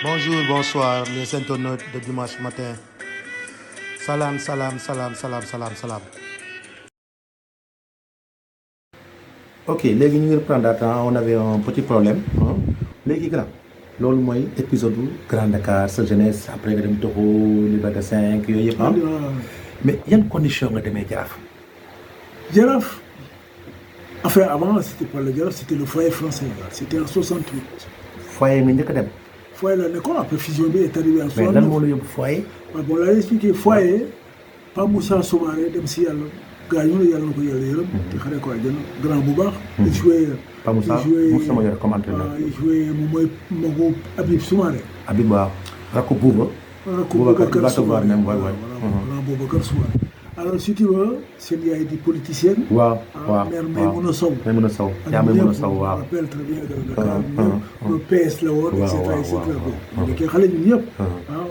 Bonjour, bonsoir, les internautes de dimanche matin. Salam, salam, salam, salam, salam, salam. Ok, léegi ñu ngi reprendre on avait un petit problème. Léegi grand loolu mooy épisode bu Grand Dakar sa jeunesse après nga dem Toxo Liberté 5 yooyu yëpp mais yan condition nga demee Jaraaf. Jaraaf, enfin avant c'était pas le Jaraaf, c'était le foyer français là. C'était en 68. Foyer nga njëkk a dem. Foyer la nekkoon après fusion bi est arrivé en 69. mais lan moo la yóbbu foyer. waaw bon laa expliqué foyer Pa Moussa Soumaré dem si yàlla gaañu la yàlla na ko yàlla yërëm. te xare ko àjjana grand bu baax. il joué Pa Moussa sama yor comme entraîneur. il joué moom mooy magu Habib Soumaré. Habib waaw rakku Bouba. rakku Boubacar Soumaré voilà Boubacar Soumaré. alors si tu veux seen yaay di politicienne. waaw mère Maïmouna Sow. Maïmouna Sow yaa Maïmouna Sow waaw. je rappelle très bien le PS la woon. et cetera et cetera bon. kii xale ñun ñëpp.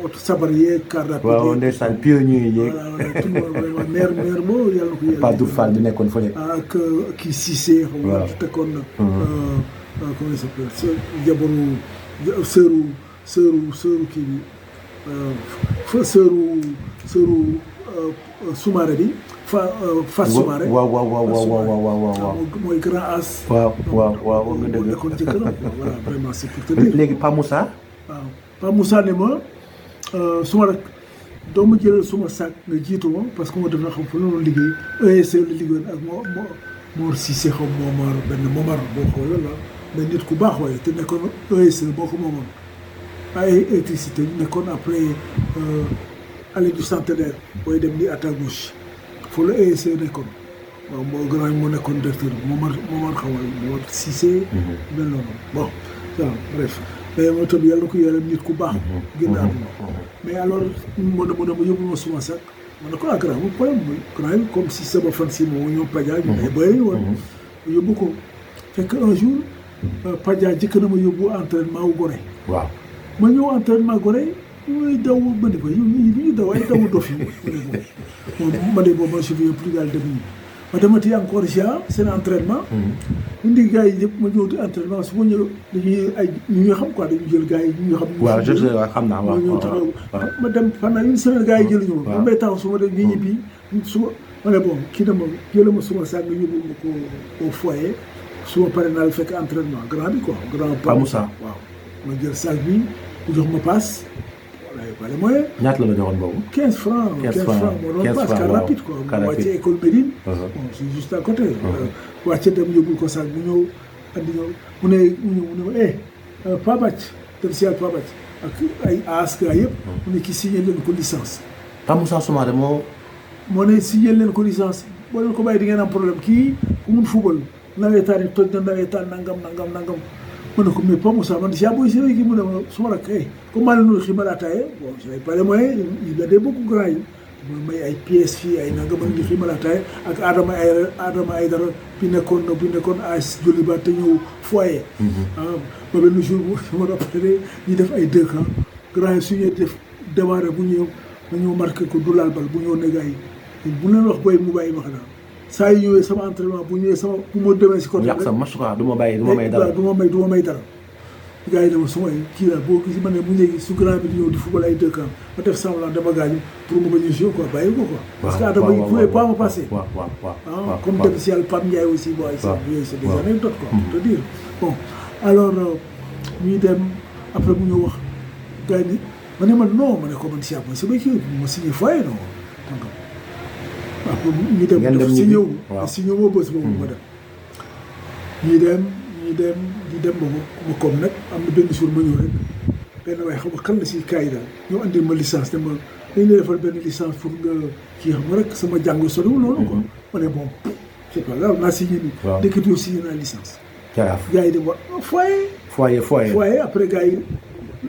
oto sabar yeeg car rapide. waaw ndeysaan pionnier yeeg. voilà tout le monde vraiment mère boo yàlla na ko yàlla. Pape Diouf Fall bi nekkoon fële. ak kii Cissé. xam nga tekkoon na. comment il s'appelle jabaru sëru kii bi sëru Soumaré bi Fass Soumaré. waaw mooy grand as. waaw nga dëgg. nekkoon jëkkëram voilà vraiment c'est pour te dire. léegi Pa Moussa. waaw Pa Moussa ne ma suma rek doo ma jëlal suma sac nga jiitu ma parce que moo def na xam fa loolu liggéey ESC la liggéeyoon ak Mor Cissé xaw Momar boo xoolee la mais nit ku baax waaye te nekkoon ESC boo ko moomoon ay électricité nekkoon après allée du centenaire booy dem ni à ta gauche foofu la ESC nekkoon waaw moo grand moo nekkoon directeur Momar xawal Mor Cissé mel noonu bon waaw bref mais moo tam yàlla ko yàlla nit ku baax génn àdduna mais alors ma yóbbu ma suma sac ma ne ko grand mu problème mooy grand yi comme si sama fan si moo ñoom Padia ñu ay bëri woon ma yóbbu ko fekk un jour Padia jëkk na ma yóbbu entraînement wu Gorée waaw ma ñëw entraînement Gorée ñuy daw ba ne ko ñuy daw ay dawu dof yi ma ne boobu je ne plus daal dem ma demati encore seen entraînement indi gars yi yëpp ma ñëw di entraînement su ma ñëw dañuy ay ñu nga xam quoi dañu jël gars yi ñu nga xam waaw je sais xam naa waaw ñëw taxaw ma dem pendant une semaine gars yi jëluñu ma may taxaw su ma dem ñu ñibbi ma ne bon kii dama jëla ma suma sac nga yóbbu ma ko au foyer su ma pare naa la fekk entraînement grand bi quoi grand Pa Moussa waaw ma jël sac bi mu jox ma passe wala moyen ñaata la joxoon boobu 15 francs moo doon passe car rapide quoi mu wàcce école Médine bon c'est juste à côté wàcce dem yóbbul ko sac mu ñëw andi ñëw mu ne Pa Bac dem si yàlla Pa Bac ak ay ask yëpp mu ne kii signé leen ko licence Pa Moussa Soumaré moo ne signé leen ko licence boo leen ko bàyyi di ngeen am problème kii ku mun football nawetaan yi toj na nawetaan nangam ma ne ko mais Pa Moussa man déjà booy séeréer gi mu ne ma su ma rakk comme maa leen doon ximal ataaya bon j'avais pas les moyens il y a des beaucoup grands yi may ay pièces fii ay nangam ak di ximal ataaya ak Adama Aydara bi nekkoon AS Joliba te ñëw foyer. ba benn jour bu ma rappelé ñu def ay 2 camps grands yi su ñuy def démarré bu ñëw marqué ko du laal bal bu ñëw ne gars yi bu leen wax booy mu bàyyi ma xanaa. saa yu ñëwee sama entraînement bu ma demee si côté. yàq sa match quoi du ma may dara du ma may dara. gars yi dama suma kii la boo gis ma ne mu léegi su grand bi di ñëw di football ay 2 camps ma def semblant dama gaañu pour ma bañ a jouer quoi bàyyi ko quoi. parce que Adama il pouvait pas me passer. waaw comme dem si yàlla Pape Ndiaye aussi bon ay c'est des anecdotes quoi pour te dire bon alors ñuy dem après mu ñëw wax gars yi ma ne ma non ma ne ko man si mooy sama kii ma signé foyer non waaw ñu dem def si ñëw ma bës boobu ma dem ñuy dem di dem ba ma comme nag am na benn jour ma ñëw rek benn waaye xam nga kan la si kaay daal ñoo andil ma licence te ma dañ lay defal benn licence pour nga kii xam nga rek sama jàng soriwul loolu quoi ma ne bon c'est pas grave naa signé nii ndekete yow signé naa licence Jaraaf gars yi dem wax foyer après gars yi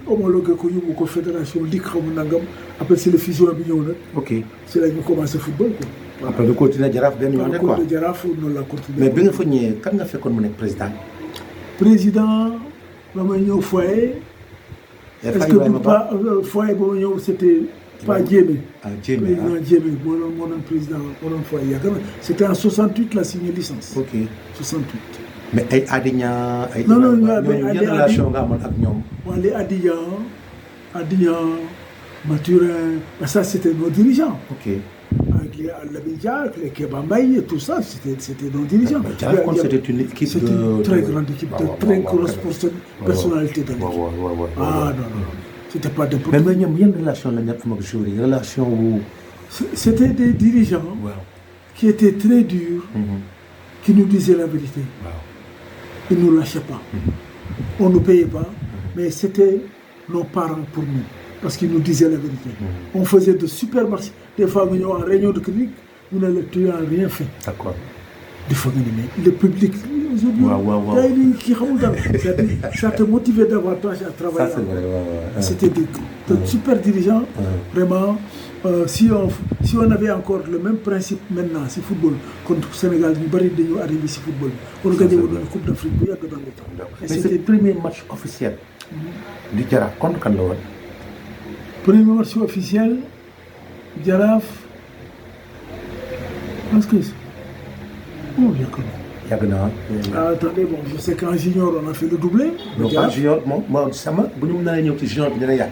homologué ko yóbbu ko fédération ligue xamu nangam après c'est le fusion bi ñëw nag ok c'est là ñu commencé football quoi. après nga continuer Jaraaf benn yoon rek quoi Jaraaf noonu la continuer. mais bi nga fa ñëwee kan nga fekkoon mu nekk président. ba may ñëw foyer. est-ce que pas foyer ba ma ñëw c'était pas Diémé. président Diémé moo doon président moo doon foyer yaakaar naa c'était en 68 la signé licence. ok 68. mais ay Adignan ay. non ñooñu yan relation nga amoon ak ñoom. waaw les Adignan Adignan, Mathurin, ben ça c'était nos dirigeants. Ok. Avec les Labidja, avec les Kebambaye et tout ça, c'était nos dirigeants. C'était une équipe C'était une très grande équipe, de très grosses personnalités de l'équipe. Ah non, non, c'était pas de mais ñoom yan relation la ñu am ak joueurs yi relation wu. C'était des dirigeants qui étaient très durs, qui nous disaient la vérité. Ils ne nous lâchaient pas. On ne payait pas, mais c'était nos parents pour nous, parce qu'ils nous disaient la vérité. On faisait de super marchés. Des fois, nous en réunion de critique, nous n'avons rien fait. D'accord. Des fois, le public, ça te motivait davantage à travailler. Ça, c'est vrai. C'était de super dirigeants. Vraiment, si on avait encore le même principe maintenant, c'est football, contre le Sénégal, nous arrivons arriver ici football. On gagnait la Coupe d'Afrique dans le temps. Mais c'est le premier match officiel du Jaraaf contre kan la woon. Premier match officiel, Jaraaf, parce que oh, yàgg na attendez, bon, je sais qu'en junior on a fait le doublé. non pas junior moom sama bu ñu mën a ñëw ci junior bi dina yàgg.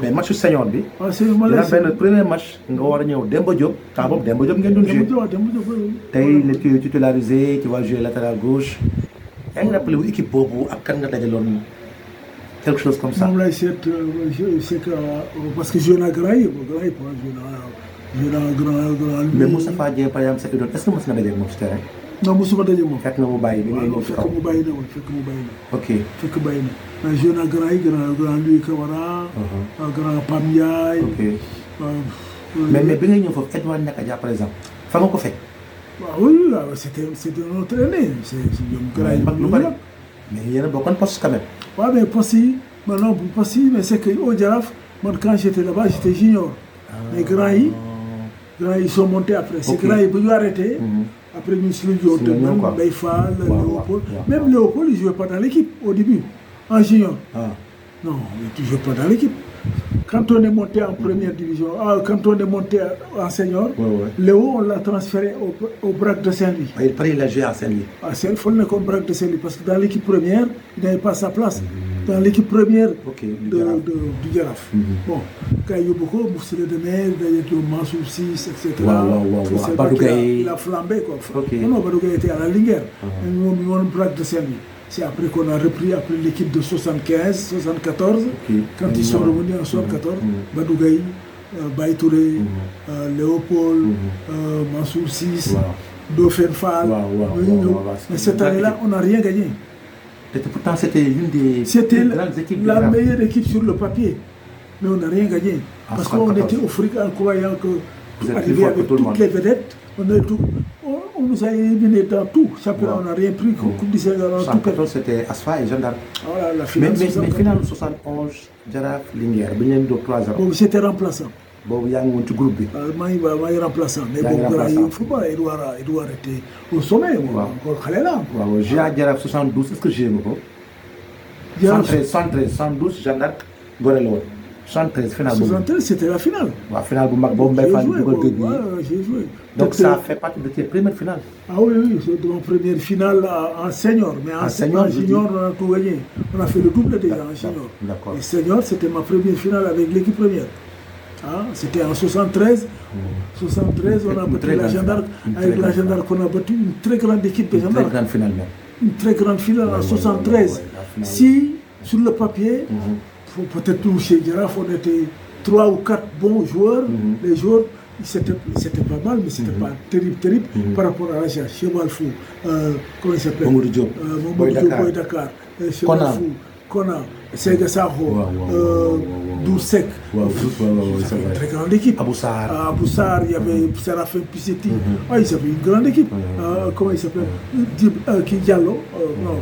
mais match senior bi. dina benn premier match nga war a ñëw Demba Diop. temps boobu Demba Diop ngeen doon joué. tey la tu titularisé tu vas jouer latéral gauche. yaa ngi rappelé wu équipe boobu ak kan nga dajaloon quelque chose comme ça. moom lay seet c'est que parce que joué naa grand yi mais Moustapha Dieng par exemple sa idole est-ce que mos nga dajeeg moom si terrain. non mosuma daje moom. fekk na mu bàyyi bi ngay ñëw ci kaw fekk mu bàyyi na. ok fekk bàyyi na mais joué naa grand yi grand Louis Camara. grand Pam Ndiaye. ok mais bi ngay ñëw foofu Edouard Niakadia par exemple fa nga ko fekk. waaw oui c'était notre aîné. c'est ñoom grand yi mag lu bari. mais yéen a bokkoon poste quand même. waaw mais poste yi non poste yi mais c'est que au Jaraaf man quand j'étais là-bas j'étais junior. mais grand yi ils sont montés après. C'est grand yi bu ñu arrêté. Après, nous sommes même Mbaye Fall, Léopold. Même Léopold, il ne jouait pas dans l'équipe au début, en junior. Non, il ne jouait pas dans l'équipe. Quand on est monté en première division, quand on est monté en senior, Léo, on l'a transféré au BRAC de Saint-Louis. Il a joué à Saint-Louis. Il faut le BRAC de Saint-Louis, parce que dans l'équipe première, il n'avait pas sa place. Dans l'équipe première du Jaraaf. Bon, quand il y a beaucoup, Moussile de Mer, Mansour 6, etc. Il a flambé, quoi. Non, Badougaye était à la Linguère. Nous avons BRAC de Saint-Louis. C'est après qu'on a repris, après l'équipe de 75, 74, quand ils sont revenus en 74, Badougaye, Baye Touré, Léopold, Mansour 6, Dauphin Fall. Mais cette année-là, on n'a rien gagné. Pourtant, c'était l'une des grandes équipes. C'était la meilleure équipe sur le papier. Mais on n'a rien gagné. Parce qu'on était au fric en croyant que, arrivé avec toutes les vedettes, on nous a éliminé dans tout. Championnat, on n'a rien pris. Coupe du Sénégal, on a tout perdu. C'était Asfa et Gendarme. Voilà, la finale. Mais finale 71, Jaraaf Linguère, il y a 3-0. Bon, j'étais remplaçant. Bon, il y a un groupe. Moi, il est remplaçant. Mais bon, il ne faut pas. Edouard était au sommet. Encore Khalela. J'ai à Jaraaf 72, est-ce que j'ai un peu 113, 112, Gendarme, Gorelo. 73, finale. 73, c'était la finale. La finale, j'ai joué. Donc ça fait partie de tes premières finales. Ah oui, c'est ma première finale en senior. Mais en junior, on a tout gagné. On a fait le double déjà en junior. D'accord. Et senior, c'était ma première finale avec l'équipe première. C'était en 73. 73, on a battu la Gendarme. Avec la Gendarme, on a battu une très grande équipe de Gendarme. Une très grande finale même. Une très grande finale en 73. Si, sur le papier, peut-être nous, chez Jaraaf, on était 3 ou 4 bons joueurs. Les joueurs, c'était pas mal, mais c'était pas terrible par rapport à la Cheval Fou. Comment il s'appelle Mamadou Diop. Boy Dakar. Cheval Fou. Kona. Sega Sakho. Doursek. C'est une très grande équipe. Abou Sarr, il y avait Séraphin Pissetti. Ils avaient une grande équipe. Comment il s'appelle Diallo. Non.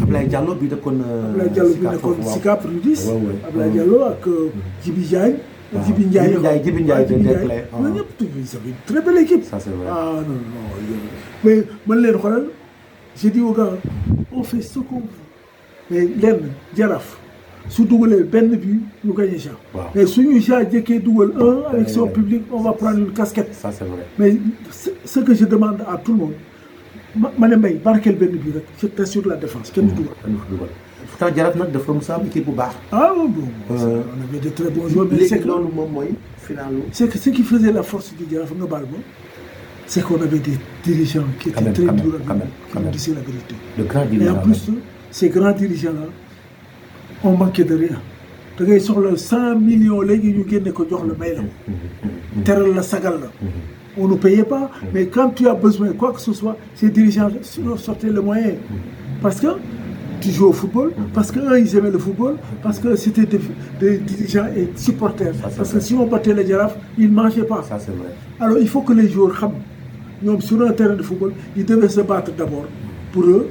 Ablaye Diallo bi nekkoon Sicap Rudis. Ablaye Diallo ak Djibi Ndiaye. Djibi Ndiaye ñoom ñëpp ils avaient une très belle équipe. Ça c'est vrai. Ah non. Mais man leen xoolal, j'ai dit aux gars, on fait ce qu'on veut. Mais lenn Jaraaf su dugalee benn but ñu gagné ça. Mais suñu jëkkee dugal un avec son public, on va prendre une casquette. Ça c'est vrai. Mais ce que je demande à tout le monde, ma ne Mbaye barkeel benn but rek, je t'assure la défense kenn du dugal. pourtant Jaraaf nag dafa mos a am équipe bu baax. Ah bon, on avait de très bons joueurs. Mais c'est léegi que, loolu moom mooy finalu. c'est que ce qui faisait la force du Jaraaf, nga baal ma, c'est qu'on avait des dirigeants qui étaient très durs avec nous, qui nous disaient la vérité. De grands Et dirigeants. en plus, ces grands dirigeants-là, on manquait de rien. Da ngay soxla 100 millions léegi ñu génne ko jox la may la teral la sagal la. On ne payait pas, mais quand tu as besoin de quoi que ce soit, ces dirigeants sortaient le moyen. Parce que tu joues au football, parce qu'eux, ils aimaient le football, parce que c'était des dirigeants et supporters. Parce que si on battait les Jaraaf, ils ne mangeaient pas. Ça, c'est vrai. Alors il faut que les joueurs xam ñoom sur un terrain de football, ils devaient se battre d'abord pour eux,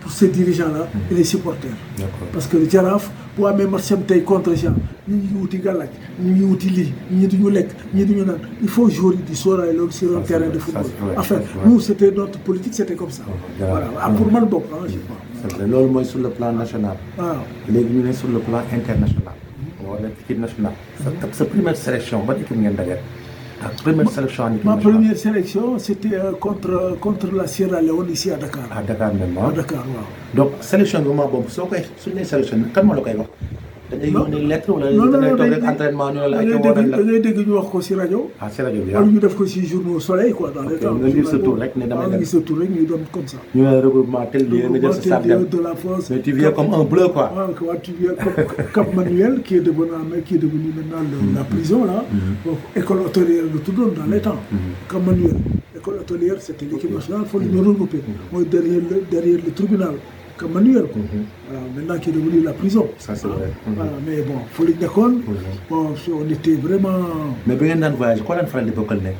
pour ces dirigeants-là et les supporters. D'accord. Parce que le Jaraaf bu amee match am tey contre gens ñu ngi wuti gàllaaj ñu ngi wuti lii ñii duñu lekk ñii duñu naan il faut jouer di sóoraale loolu sur un terrain de football. Enfin nous c'était notre politique c'était comme ça. Voilà pour man bokk je crois. C'est vrai loolu mooy sur le plan national. waaw léegi ñu ne sur le plan international. wala équipe nationale. sa première sélection ban équipe ngeen dajeel. Première sélection en équipe ma nationale. première sélection c'était contre la Sierra Leone ici à Dakar. À Dakar même à Dakar waaw. donc sélection bi moment boobu soo koy suñu nee sélection kan moo la koy wax. dañuy yónnee lettre wala da ngay toog rek entraînement ñu ne la ak da ngay dégg ñu wax ko si rajo. ah si rajo bi wala ñu def ko si journaux Soleil quoi dans les temps. nga lire sa tour rek ne damay dem nga sa tour rek ñu doon comme ça. ñu ne regroupement tel lieu nga jël sa salle dem de la force. mais tu viens comme un bleu quoi. waaw tu viens comme Cap Manuel qui est devenu maintenant la prison là. Donc école hôtelière la tuddoon dans les temps. Cap Manuel école hôtelière c'était l'équipe nationale faut ñu regrouper. mooy derrière le tribunal. Comme Manuel quoi. Voilà, maintenant qui est devenu la prison. Ça c'est vrai. Voilà, mais bon faut li nekkoon. Bon on était vraiment. mais bi ngeen daan voyage koo daan faral di bokkal nekk.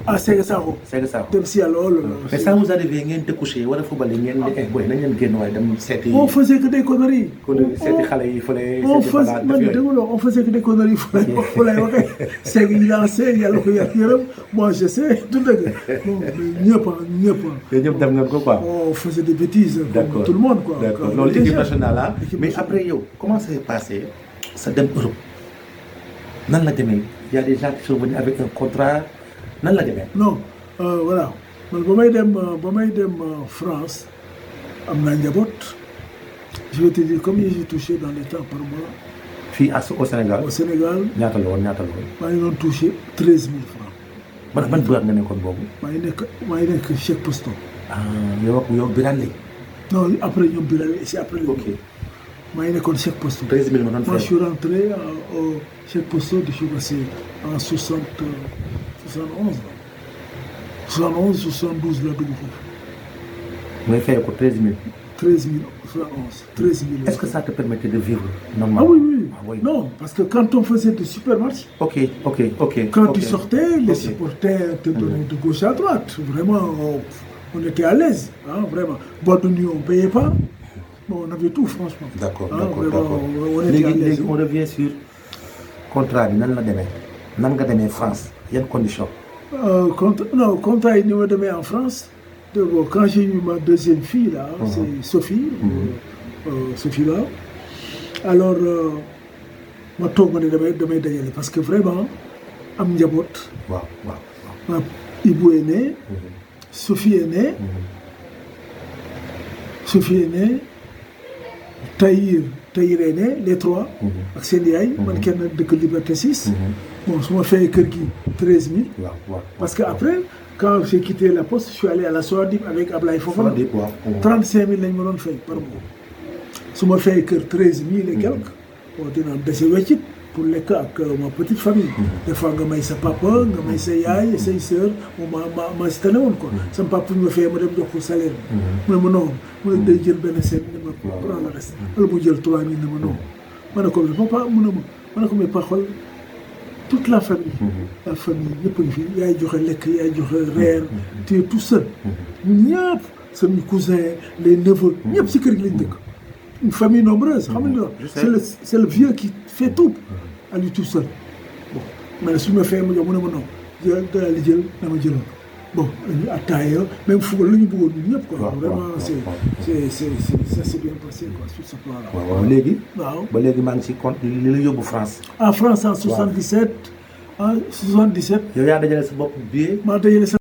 ah Sega Sakho. Sega Sakho dem si lool. mais ça vous arrivé ngeen découché wala football yi ngeen di boy nañ leen génn waaye dem seeti. on faisait que des conneries. seeti xale yi fële. on faisait que des conneries fële waxee. Sega yi lancé yàlla ko yërëm moi je sais du dëgg. bon ñëpp. ñëpp dem ngeen ko quoi. on faisait des bêtises. comme tout le monde quoi. d'accord loolu équipe nationale la mais après yow comment ça s'est passé sa dem Europe nan la demee y a des gens qui sont venus avec un contrat. nan la demee. non voilà man ba may dem France am naa njaboot je vais te dire combien j'ai touché dans les temps par mois. fii au Sénégal. au Sénégal. ñaata la woon. maa ngi doon touché 13 000 francs. ban boîte nga nekkoon boobu. maa ngi nekk chèque postal. ah yow Birane Ly. non après ñoom Birane Ly c'est après. ok maa ngi nekkoon chèque postal. 13 000 ma doon fay. moi je suis rentré au chèque postal je suis passé en 71 72 la dugg foofu. ngay fay ko 13 000. 13 000 71 13 000. est-ce que ça te permettait de vivre normalement. Ah oui. Non parce que quand on faisait des super matchs. ok. Quand tu sortais les supporters te donnaient de gauche à droite vraiment on était à l'aise vraiment boîte de nuit on payait pas bon on avait tout franchement. d'accord. on était à l'aise. léegi on revient sur contrat bi nan la demee nan nga demee France yan conditions. contrat yi ni ma demee en France. Bon, quand j'ai eu ma deuxième fille là, c'est Sophie, Sophie là. Alors ma toog ma ne damay dajale parce que vraiment am njaboot. waaw. Ibou est né. Sophie est née. Tahir est né les trois. ak seen yaay. man kenn dëkk Liberté 6. bon su ma fayee kër gi 13 000. parce que après. Quand j'ai quitté la poste, je suis allé à la Soadib avec Ablaye Fofana. 35 000 lañ ma doon fay par mois. su ma fay kër 13 000 et quelques. bon dina dese weccit pour lekk ak ma petite famille. des fois nga may sa papa nga may sa yaay say sœur ma si tane woon quoi. sama papa ñu ma fay ma dem jox ko salaire bi. mu ne ma non mu ne day jël benn seen ne ma prend le reste. wala mu jël 3 000 ne ma non. ma ne ko mais papa mu ne ma ne ko mais pas xool. toute la famille ñëpp a ngi fi yaay joxe lekk yaay joxe reer tu es tout seul ñun ñëpp seen cousin les neveux ñëpp si kër gi lañ dëkk une famille nombreuse xam nga c'est le vieux qui fait tout à lui tout seul bon mais su ma fee ma jox mu ne ma non daal di jël dama jëloon bon ñu attaaya même football la ñu bëggoon ñun ñëpp quoi vraiment ça s'est bien passé quoi sur ce plan là. waaw léegi. waaw ba léegi maa ngi ci compte li la yóbbu France. en France en 77. en 77. yow yaa dajale sa bopp billet. maa dajale sa